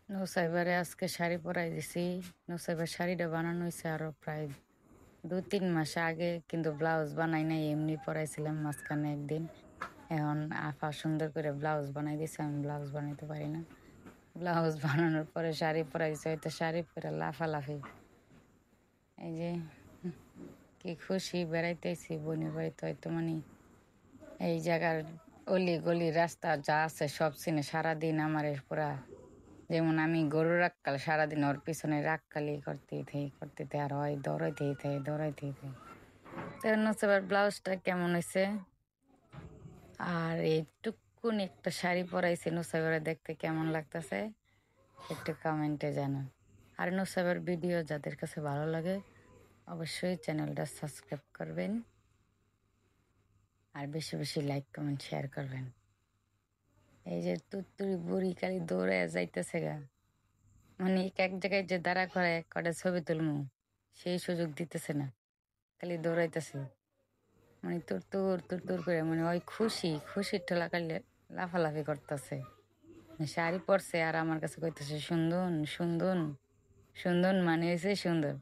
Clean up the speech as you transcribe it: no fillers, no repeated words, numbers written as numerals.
নুসাইবারে আজকে শাড়ি পরাই দিছি। নুসাইবার শাড়িটা বানানো হয়েছে আরো প্রায় 2-3 মাস আগে, কিন্তু ব্লাউজ বানাই নাই, এমনি পরাইছিলাম মাঝখানে একদিন। এখন আফা সুন্দর করে ব্লাউজ বানাই দিছে, আমি ব্লাউজ বানাইতে পারি না। ব্লাউজ বানানোর পরে শাড়ি পরাই দিছে, হয়তো শাড়ি পরে লাফালাফি। এই যে কি খুশি, বেড়াইতেছি বোনের বাড়িতে, হয়তো মানে এই জায়গার অলি গলি রাস্তা যা আছে সব চিনে। সারাদিন আমার পুরা, যেমন আমি গরু রাখকাল সারাদিন ওর পিছনে রাখকালি করতে আর হয় দৌড়াইতেই থাকে। তো হচ্ছে আবার ব্লাউজটা কেমন হয়েছে, আর এইটুকুন একটা শাড়ি পরাইছে নুসাইবারে, দেখতে কেমন লাগতেছে একটু কমেন্টে জানান। আর নুসাইবার ভিডিও যাদের কাছে ভালো লাগে অবশ্যই চ্যানেলটা সাবস্ক্রাইব করবেন, আর বেশি বেশি লাইক কমেন্ট শেয়ার করবেন। এই যে তুত্তুরি বুড়ি খালি দৌড়ে যাইতেছে গা, মানে এক জায়গায় যে দাঁড়া করে কটা ছবি তুলমু সেই সুযোগ দিতেছে না, খালি দৌড়াইতেছে, মানে তোর করে, মানে ওই খুশির ঠেলা কালে লাফালাফি করতেছে। শাড়ি পরছে আর আমার কাছে কইতেছে সুন্দর সুন্দর সুন্দর, মানে হয়েছে সুন্দর।